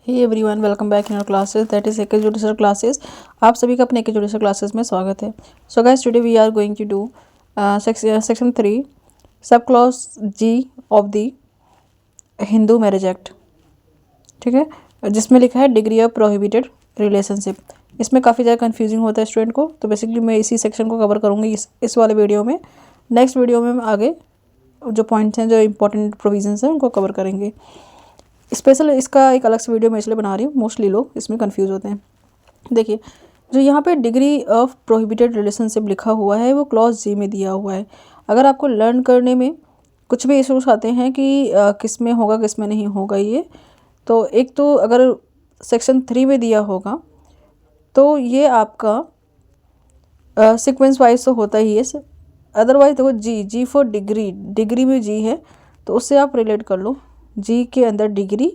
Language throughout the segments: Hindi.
Hey everyone, welcome back in our classes that is AK judicial classes. आप सभी का अपने एके जुडिशल क्लासेस में स्वागत है। So guys, today we are going to do section 3 sub clause G of the Hindu Marriage Act. ठीक है, जिसमें लिखा है डिग्री ऑफ प्रोहिबिटेड रिलेशनशिप। इसमें काफ़ी ज़्यादा कन्फ्यूजिंग होता है स्टूडेंट को, तो बेसिकली मैं इसी सेक्शन को कवर करूँगी इस वाले वीडियो में। नेक्स्ट वीडियो में हम आगे जो पॉइंट्स हैं, जो इंपॉर्टेंट प्रोविजंस हैं, उनको कवर करेंगे। स्पेशल इसका एक अलग से वीडियो मैं इसलिए बना रही हूँ, मोस्टली लोग इसमें कंफ्यूज होते हैं। देखिए, जो यहाँ पे डिग्री ऑफ प्रोहिबिटेड रिलेशनशिप लिखा हुआ है वो क्लॉज जी में दिया हुआ है। अगर आपको लर्न करने में कुछ भी इशूज आते हैं कि किस में होगा किस में नहीं होगा, ये तो एक तो अगर सेक्शन 3 में दिया होगा तो ये आपका सीक्वेंस वाइज तो होता ही है। अदरवाइज देखो, जी फॉर डिग्री में जी है तो उससे आप रिलेट कर लो। जी के अंदर डिग्री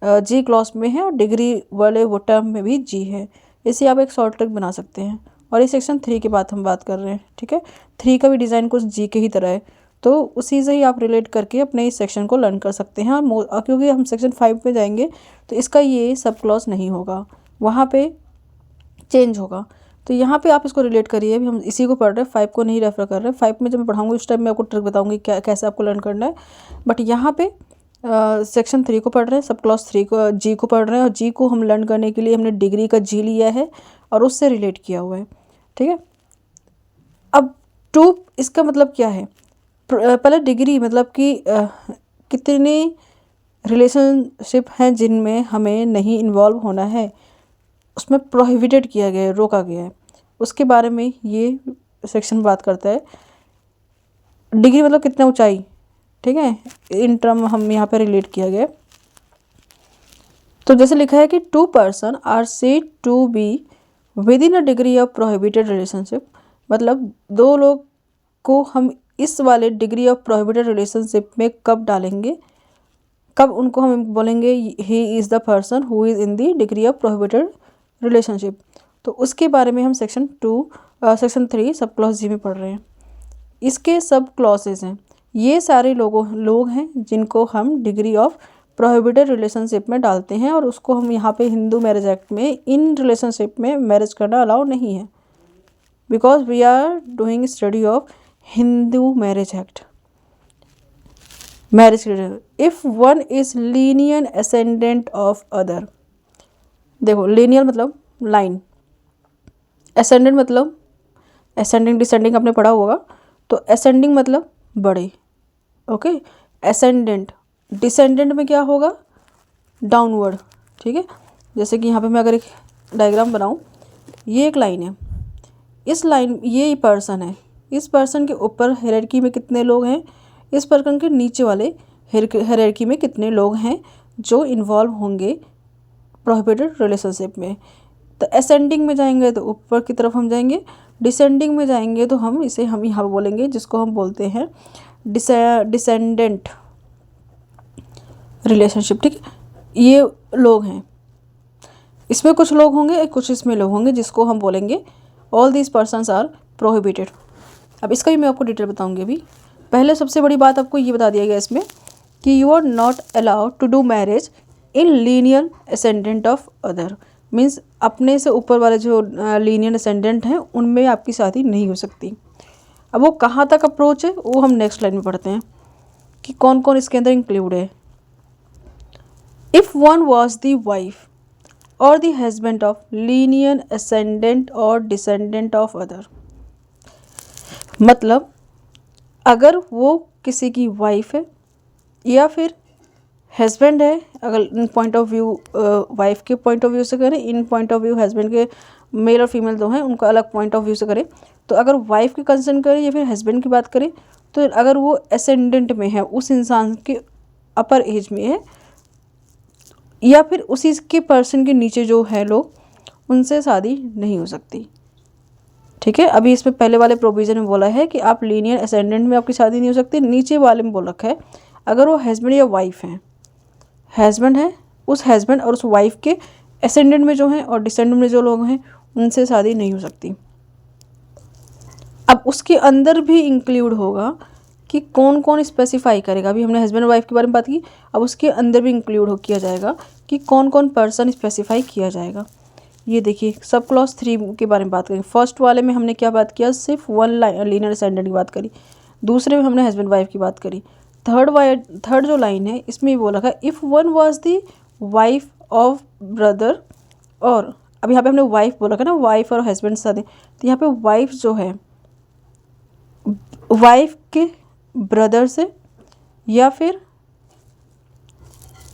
जी क्लॉज में है और डिग्री वाले वो टर्म में भी जी है। इसे आप एक शॉर्ट ट्रिक बना सकते हैं। और ये सेक्शन 3 के बाद हम बात कर रहे हैं। ठीक है, 3 का भी डिज़ाइन कुछ जी के ही तरह है, तो उसी से ही आप रिलेट करके अपने इस सेक्शन को लर्न कर सकते हैं। और क्योंकि हम सेक्शन 5 में जाएंगे तो इसका ये सब क्लॉज नहीं होगा, वहाँ पे चेंज होगा। तो यहाँ पे आप इसको रिलेट करिए। अभी हम इसी को पढ़ रहे हैं, 5 को नहीं रेफर कर रहे हैं। 5 में जब मैं पढ़ाऊँगी उस टाइम मैं आपको ट्रिक बताऊँगी कैसे आपको लर्न करना है। बट यहाँ पे सेक्शन 3 को पढ़ रहे हैं, सब क्लॉज 3 को जी को पढ़ रहे हैं, और जी को हम लर्न करने के लिए हमने डिग्री का जी लिया है और उससे रिलेट किया हुआ है। ठीक है, अब टू इसका मतलब क्या है? पहले डिग्री मतलब कि कितने रिलेशनशिप हैं जिनमें हमें नहीं इन्वॉल्व होना है, उसमें प्रोहिबिटेड किया गया है, रोका गया है, उसके बारे में ये सेक्शन बात करता है। डिग्री मतलब कितना ऊंचाई, ठीक है, इन टर्म हम यहाँ पे रिलेट किया गया। तो जैसे लिखा है कि 2 person are said to be within a degree of prohibited relationship, मतलब 2 लोग को हम इस वाले डिग्री ऑफ प्रोहिबिटेड रिलेशनशिप में कब डालेंगे, कब उनको हम बोलेंगे he is the person who is in the degree of prohibited relationship. तो उसके बारे में हम सेक्शन 3 सब क्लॉज जी में पढ़ रहे हैं। इसके सब क्लॉसेज हैं, ये सारे लोग हैं जिनको हम डिग्री ऑफ प्रोहिबिटेड रिलेशनशिप में डालते हैं, और उसको हम यहाँ पे हिंदू मैरिज एक्ट में इन रिलेशनशिप में मैरिज करना अलाउ नहीं है, because we are doing study of Hindu Marriage Act. Marriage if one is linear ascendant of other. देखो, लीनियर मतलब लाइन, असेंडेंट मतलब असेंडिंग डिसेंडिंग आपने पढ़ा होगा, तो असेंडिंग मतलब बड़े, ओके। असेंडेंट, डिसेंडेंट में क्या होगा? डाउनवर्ड। ठीक है, जैसे कि यहाँ पे मैं अगर एक डायग्राम बनाऊँ, ये एक लाइन है, इस लाइन ये पर्सन है, इस पर्सन के ऊपर हायरार्की में कितने लोग हैं, इस पर्सन के नीचे वाले हायरार्की में कितने लोग हैं जो इन्वॉल्व होंगे प्रोहिबिटेड रिलेशनशिप में। तो असेंडिंग में जाएंगे तो ऊपर की तरफ हम जाएंगे, डिसेंडिंग में जाएंगे तो हम यहाँ बोलेंगे, जिसको हम बोलते हैं डिसेंडेंट रिलेशनशिप। ठीक है, ये लोग हैं, इसमें कुछ लोग होंगे, कुछ इसमें लोग होंगे, जिसको हम बोलेंगे all these persons are prohibited. अब इसका भी मैं आपको डिटेल बताऊंगी। अभी पहले सबसे बड़ी बात आपको ये बता दिया गया इसमें कि you are not allowed to do marriage in linear ascendant of other, means अपने से ऊपर वाले जो लीनियर असेंडेंट हैं उनमें आपकी शादी नहीं हो सकती। अब वो कहाँ तक अप्रोच है वो हम नेक्स्ट लाइन में पढ़ते हैं कि कौन कौन इसके अंदर इंक्लूड है। If one was the wife और the husband of lineal ascendant और डिसेंडेंट ऑफ अदर, मतलब अगर वो किसी की वाइफ है या फिर हस्बैंड है, अगर इन पॉइंट ऑफ व्यू वाइफ के पॉइंट ऑफ व्यू से करें, इन पॉइंट ऑफ व्यू हस्बैंड के, मेल और फीमेल दो हैं उनका अलग पॉइंट ऑफ व्यू से करें, तो अगर वाइफ की कंसर्न करें या फिर हस्बैंड की बात करें, तो अगर वो असेंडेंट में है, उस इंसान के अपर एज में है, या फिर उसी के पर्सन के नीचे जो है लोग, उनसे शादी नहीं हो सकती। ठीक है, अभी इसमें पहले वाले प्रोविज़न में बोला है कि आप लीनियर असेंडेंट में आपकी शादी नहीं हो सकती। नीचे वाले में बोल रखा है अगर वो हस्बैंड या वाइफ हैं, हस्बैंड है, उस हस्बैंड और उस वाइफ के असेंडेंट में जो हैं और डिसेंडेंट में जो लोग हैं उनसे शादी नहीं हो सकती। अब उसके अंदर भी इंक्लूड होगा कि कौन कौन स्पेसिफाई करेगा। अभी हमने हस्बैंड वाइफ के बारे में बात की, अब उसके अंदर भी इंक्लूड हो किया जाएगा कि कौन कौन पर्सन स्पेसिफाई किया जाएगा। ये देखिए सब क्लॉज 3 के बारे में बात करेंगे। फर्स्ट वाले में हमने क्या बात किया, सिर्फ वन लीनियर डिसेंडेंट की बात करी। दूसरे में हमने हस्बैंड वाइफ की बात करी। थर्ड जो लाइन है इसमें ये बोला था if one was the wife of brother, और अब यहाँ पे हमने वाइफ बोला था ना, वाइफ और हस्बैंड साथ हैं, तो यहाँ पे वाइफ जो है वाइफ के ब्रदर से, या फिर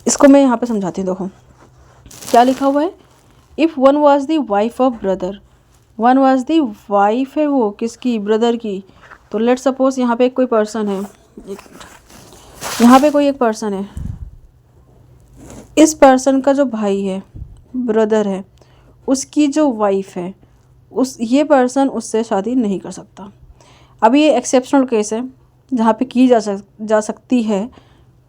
इसको मैं यहाँ पे समझाती हूँ। देखो क्या लिखा हुआ है, if one was the wife of brother, one was the wife है वो किसकी, ब्रदर की। तो लेट सपोज यहाँ पे कोई पर्सन है, यहाँ पे कोई एक पर्सन है, इस पर्सन का जो भाई है, ब्रदर है, उसकी जो वाइफ है, ये पर्सन उससे शादी नहीं कर सकता। अभी ये एक्सेप्शनल केस है जहाँ पे की जा सकती है,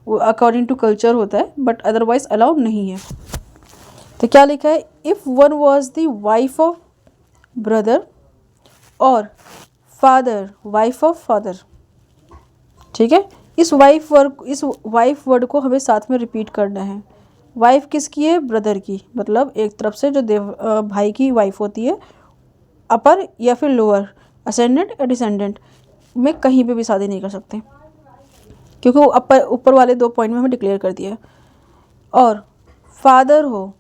वो अकॉर्डिंग टू कल्चर होता है, बट अदरवाइज अलाउड नहीं है। तो क्या लिखा है, if one was the wife of brother और फादर, वाइफ ऑफ फादर, ठीक है। इस वाइफ वर्ड को हमें साथ में रिपीट करना है। वाइफ किसकी है, ब्रदर की, मतलब एक तरफ से जो भाई की वाइफ होती है, अपर या फिर लोअर, असेंडेंट या डिसेंडेंट में कहीं पे भी शादी नहीं कर सकते, क्योंकि वो ऊपर वाले 2 पॉइंट में हमें डिक्लेयर कर दिया है। और फादर हो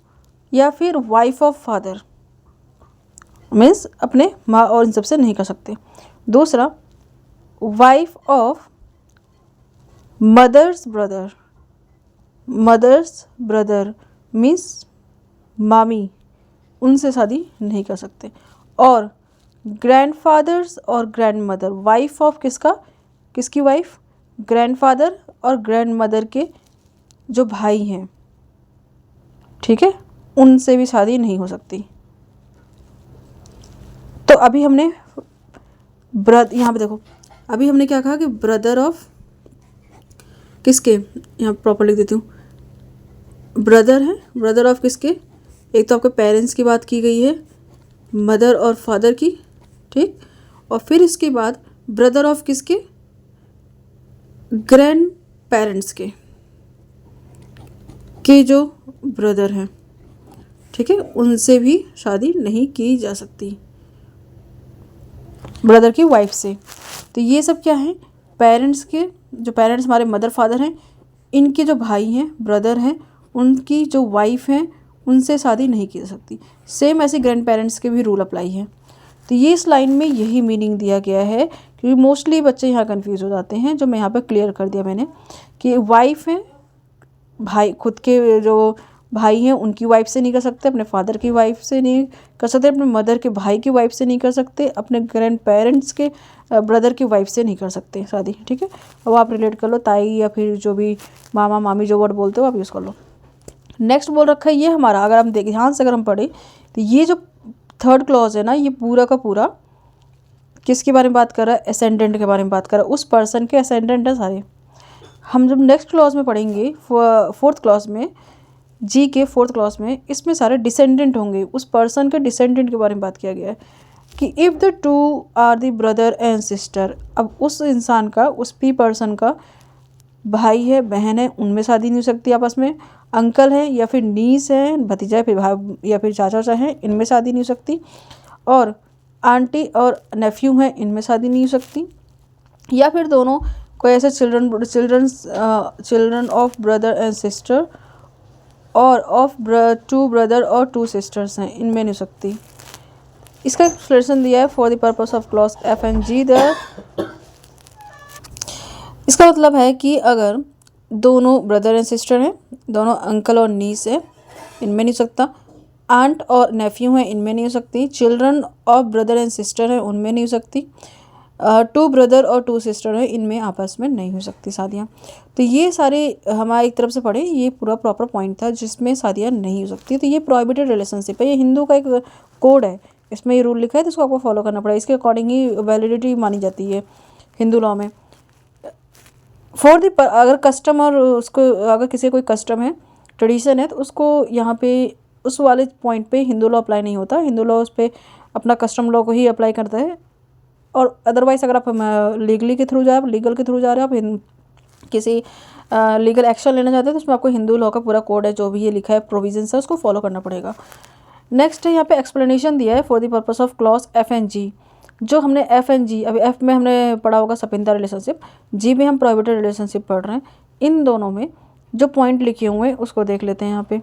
या फिर वाइफ ऑफ फादर, मीन्स अपने माँ और इन सब से नहीं कर सकते। दूसरा, wife of mother's brother means मामी, उनसे शादी नहीं कर सकते। और ग्रैंडफादर्स और ग्रैंडमदर, वाइफ ऑफ किसकी वाइफ, ग्रैंडफादर और ग्रैंडमदर के जो भाई हैं, ठीक है, उनसे भी शादी नहीं हो सकती। तो अभी हमने यहाँ पे देखो, अभी हमने क्या कहा कि ब्रदर ऑफ किसके, यहाँ प्रॉपर लिख देती हूँ, ब्रदर है, ब्रदर ऑफ किसके, एक तो आपके पेरेंट्स की बात की गई है, मदर और फादर की, ठीक। और फिर इसके बाद ब्रदर ऑफ किसके, ग्रैंड पेरेंट्स के जो ब्रदर हैं, ठीक है, उनसे भी शादी नहीं की जा सकती, ब्रदर की वाइफ से। तो ये सब क्या है, पेरेंट्स के, जो पेरेंट्स हमारे मदर फादर हैं, इनके जो भाई हैं, ब्रदर हैं, उनकी जो वाइफ हैं, उनसे शादी नहीं की जा सकती। सेम ऐसे ग्रैंड पेरेंट्स के भी रूल अप्लाई है। तो ये इस लाइन में यही मीनिंग दिया गया है, क्योंकि मोस्टली बच्चे यहाँ कंफ्यूज हो जाते हैं, जो मैं यहाँ पर क्लियर कर दिया मैंने, कि वाइफ है, भाई खुद के जो भाई हैं उनकी वाइफ से नहीं कर सकते, अपने फादर की वाइफ से नहीं कर सकते, अपने मदर के भाई की वाइफ से नहीं कर सकते, अपने ग्रैंड पेरेंट्स के ब्रदर की वाइफ से नहीं कर सकते शादी, ठीक है। अब आप रिलेट कर लो, ताई या फिर जो भी मामा मामी जो वर्ड बोलते हो आप यूज़ कर लो। नेक्स्ट बोल रखा है ये हमारा, अगर हम देखें ध्यान से, अगर हम पढ़े तो ये जो थर्ड क्लॉज है ना, ये पूरा का पूरा किसके बारे में बात कर रहा है, असेंडेंट के बारे में बात कर रहा है, उस पर्सन के असेंडेंट है सारे। हम जब नेक्स्ट क्लॉज में पढ़ेंगे, फोर्थ क्लॉज में, जी के फोर्थ क्लॉज में, इसमें सारे डिसेंडेंट होंगे, उस पर्सन के डिसेंडेंट के बारे में बात किया गया है कि if the two are the brother and sister, अब उस इंसान का, उस पर्सन का भाई है, बहन है, उनमें शादी नहीं हो सकती आपस में, अंकल है या फिर नीस है, भतीजा है, फिर भाई या फिर चाचा चाचा हैं, इनमें शादी नहीं हो सकती, और आंटी और नेफ्यू हैं, इनमें शादी नहीं हो सकती, या फिर दोनों कोई ऐसे children of brother and sister और ऑफ 2 ब्रदर और 2 सिस्टर्स हैं, इनमें नहीं हो सकती। इसका एक्सप्लेनेशन दिया है, for the purpose of clause F and G the, इसका मतलब है कि अगर दोनों ब्रदर एंड सिस्टर हैं, दोनों अंकल और नीस है, इनमें नहीं हो सकता, आंट और नेफ्यू हैं, इनमें नहीं हो सकती, children of brother and sister हैं, उनमें नहीं हो सकती, 2 ब्रदर और 2 सिस्टर हैं, इनमें आपस में नहीं हो सकती शादियाँ। तो ये सारे हमारे एक तरफ से पढ़े, ये पूरा प्रॉपर पॉइंट था जिसमें शादियाँ नहीं हो सकती। तो ये प्रोहिबिटेड रिलेशनशिप है, ये हिंदू का एक कोड है, इसमें ये रूल लिखा है, तो इसको आपको फॉलो करना पड़ेगा, इसके अकॉर्डिंग ही वैलिडिटी मानी जाती है हिंदू लॉ में। फॉर द, अगर कस्टम और उसको, अगर किसी कोई कस्टम है, ट्रेडिशन है, तो उसको यहाँ पे उस वाले पॉइंट पे हिंदू लॉ अप्लाई नहीं होता, हिंदू लॉ उस पर अपना कस्टम लॉ को ही अप्लाई करता है, और अदरवाइज़ अगर आप लीगली के थ्रू जाए, लीगल के थ्रू जा रहे हो, आप किसी लीगल एक्शन लेना चाहते हैं, तो उसमें आपको हिंदू लॉ का पूरा कोड है, जो भी ये लिखा है प्रोविजंस है, उसको फॉलो करना पड़ेगा। नेक्स्ट है यहाँ पे एक्सप्लेनेशन दिया है for the purpose of clause F and G. जो हमने एफ एंड जी, अभी एफ में हमने पढ़ा होगा सपिंदा रिलेशनशिप, जी में हम प्रोहिबिटेड रिलेशनशिप पढ़ रहे हैं। इन दोनों में जो पॉइंट लिखे हुए हैं उसको देख लेते हैं यहाँ पे।